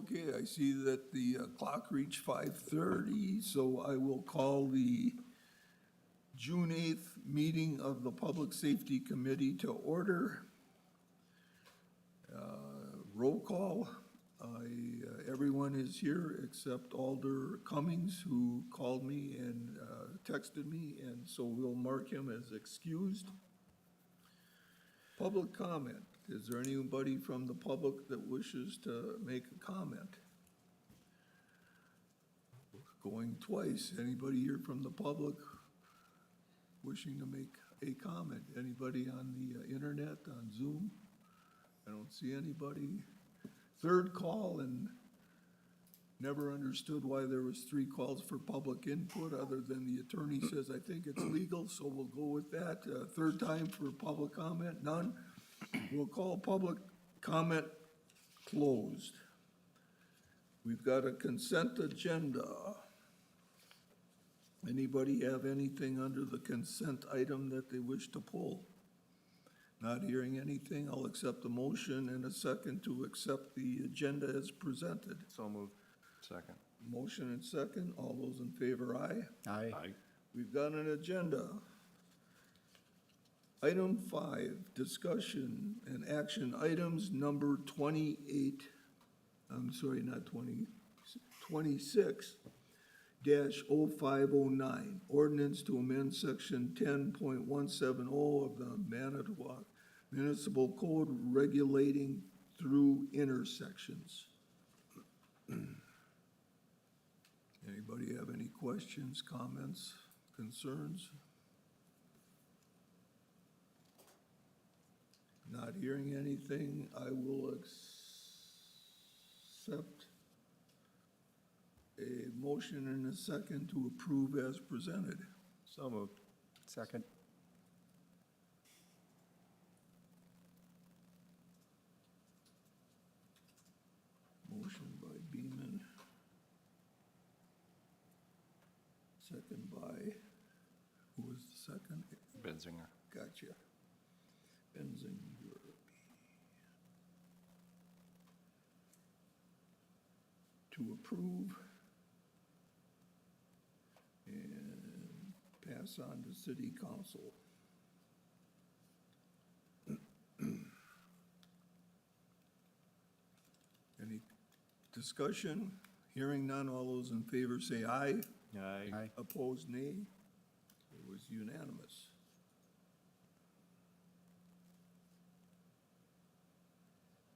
Okay, I see that the clock reached 5:30, so I will call the June 8th meeting of the Public Safety Committee to order. Roll call. Everyone is here except Alder Cummings, who called me and texted me, and so we'll mark him as excused. Public comment. Is there anybody from the public that wishes to make a comment? Going twice. Anybody here from the public wishing to make a comment? Anybody on the internet, on Zoom? I don't see anybody. Third call, and never understood why there was 3 calls for public input, other than the attorney says, I think it's legal, so we'll go with that. Third time for public comment, none. We'll call public comment closed. We've got a consent agenda. Anybody have anything under the consent item that they wish to pull? Not hearing anything, I'll accept the motion and a second to accept the agenda as presented. So moved. Second. Motion and second, all those in favor, aye. Aye. We've got an agenda. Item 5, discussion and action items number 28, I'm sorry, not 20, 26 -0509, ordinance to amend section 10.170 of the Manitowoc Municipal Code regulating through intersections. Anybody have any questions, comments, concerns? Not hearing anything, I will accept a motion and a second to approve as presented. So moved. Second. Motion by Beaman. Second by, who was the second? Benzinger. Gotcha. Benzinger. To approve and pass on to city council. Any discussion? Hearing none, all those in favor say aye. Aye. Aye. Opposed, nay. It was unanimous.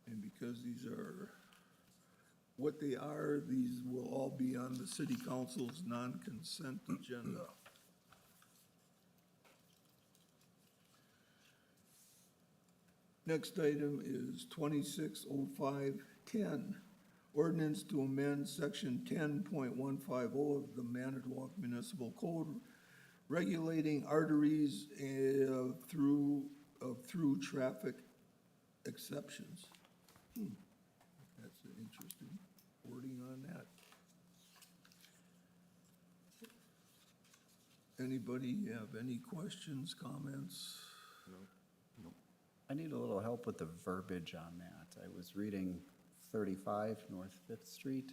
And because these are what they are, these will all be on the city council's non-consent agenda. Next item is 260510, ordinance to amend section 10.150 of the Manitowoc Municipal Code regulating arteries through traffic exceptions. That's an interesting wording on that. Anybody have any questions, comments? I need a little help with the verbiage on that. I was reading 35 North Fifth Street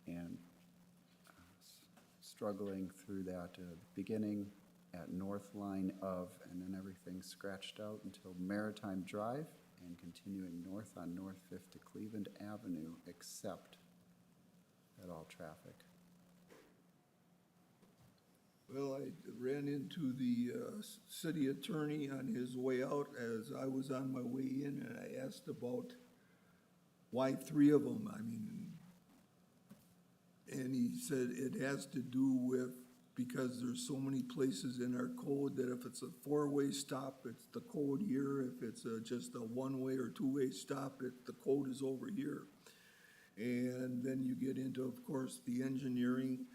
and struggling through that beginning at north line of, and then everything scratched out until Maritime Drive and continuing north on North Fifth to Cleveland Avenue, except at all traffic. Well, I ran into the city attorney on his way out as I was on my way in, and I asked about why 3 of them. I mean, and he said it has to do with, because there's so many places in our code that if it's a 4-way stop, it's the code here. If it's just a 1-way or 2-way stop, the code is over here. And then you get into, of course, the engineering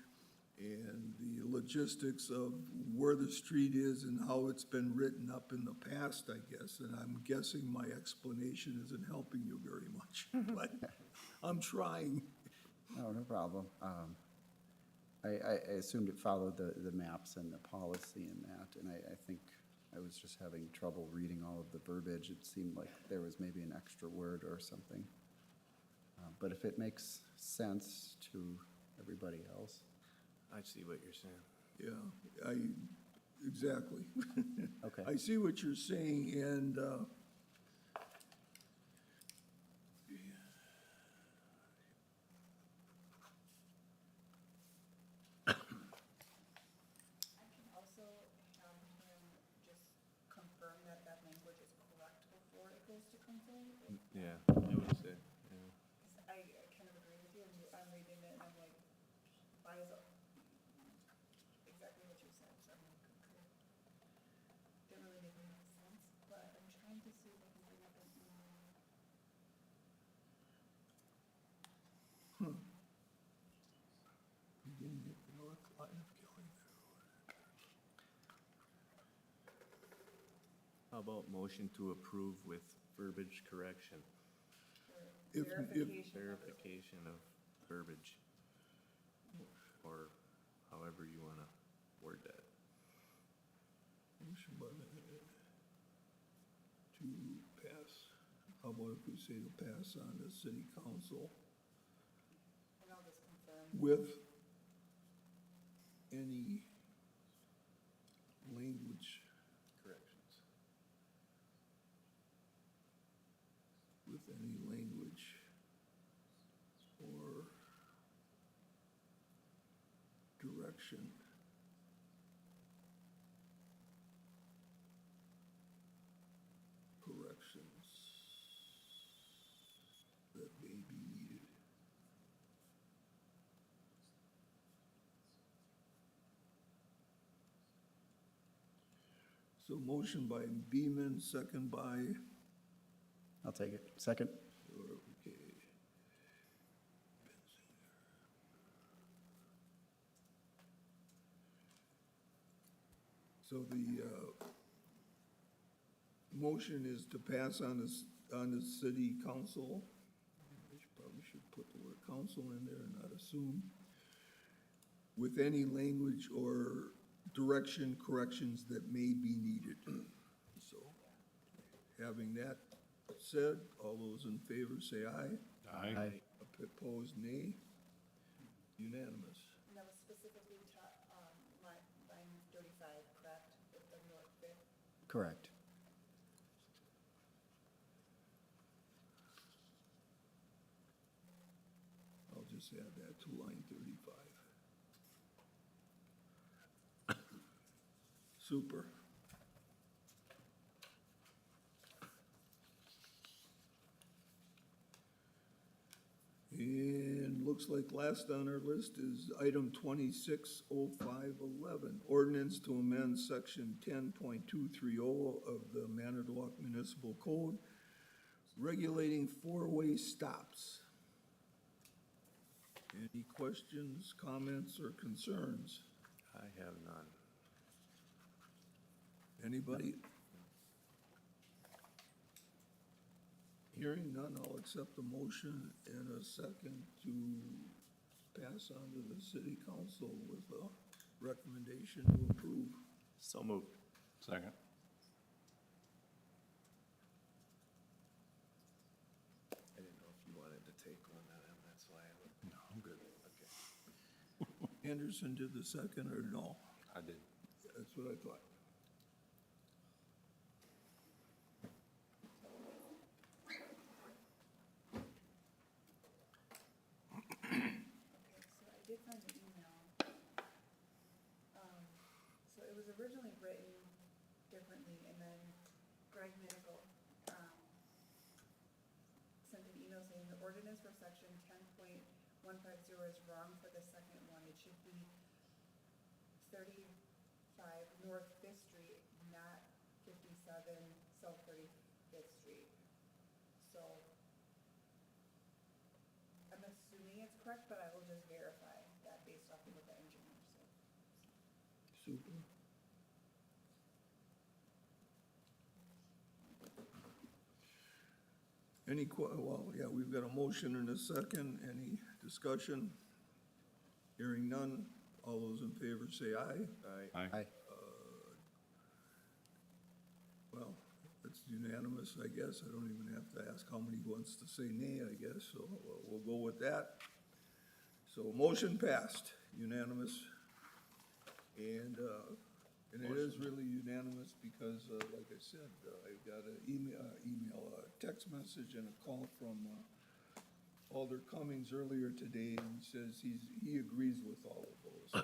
and the logistics of where the street is and how it's been written up in the past, I guess. And I'm guessing my explanation isn't helping you very much, but I'm trying. Oh, no problem. I assumed it followed the maps and the policy in that, and I think I was just having trouble reading all of the verbiage. It seemed like there was maybe an extra word or something. But if it makes sense to everybody else. I see what you're saying. Yeah, exactly. Okay. I see what you're saying, and, I can also have him just confirm that that language is correct before it goes to council. Yeah, I would say, yeah. 'Cause I kind of agree with you, I'm reading it and I'm like, why is it exactly what you said, so I'm like, okay. Didn't really make enough sense, but I'm trying to see if I can bring up an email. beginning at the north line of Killington. How about motion to approve with verbiage correction, For If- verification. verification of verbiage? Or however you wanna word that. Motion by to pass, how about if we say to pass on to city council And I'll just confirm. with any language, Corrections. with any language or direction corrections that may be needed. So motion by Beeman, second by, I'll take it. Second? okay. So the, motion is to pass on the city council. I probably should put the word council in there and not assume. With any language or direction corrections that may be needed. So, having that said, all those in favor say aye. Aye. Opposed, nay. Unanimous. And that was specifically to, line 35, correct, with the north bit? Correct. I'll just add that to line 35. Super. And looks like last on our list is item 260511, ordinance to amend section 10.230 of the Manitowoc Municipal Code, regulating four-way stops. Any questions, comments, or concerns? I have none. Anybody? Hearing none, I'll accept the motion in a second to pass on to the city council with a recommendation to approve. So moved. Second. I didn't know if you wanted to take one, that's why I would. No, I'm good. Okay. Anderson did the second, or no? I did. That's what I thought. Okay, so I did find the email. So it was originally written differently, and then Greg Minigal, sent an email saying the ordinance for section 10.150 is wrong for the second one. It should be 35 North Fifth Street, not 57 South 35th Street. So I'm assuming it's correct, but I will just verify that based off of what the engineer said. Super. Well, yeah, we've got a motion and a second. Any discussion? Hearing none. All those in favor say aye. Aye. Aye. Well, it's unanimous, I guess. I don't even have to ask how many wants to say nay, I guess, so we'll go with that. So motion passed, unanimous. And it is really unanimous because, like I said, I got an a text message and a call from Alder Cummings earlier today, and says he agrees with all of those.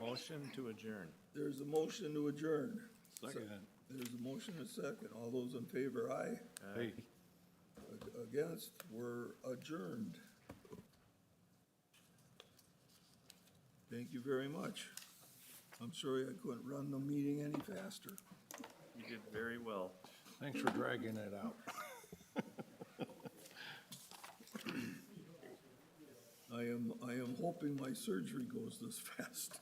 Motion to adjourn. There's a motion to adjourn. Second. There's a motion and a second. All those in favor, aye. Hey. Against, we're adjourned. Thank you very much. I'm sorry I couldn't run the meeting any faster. You did very well. Thanks for dragging it out. I am hoping my surgery goes this fast.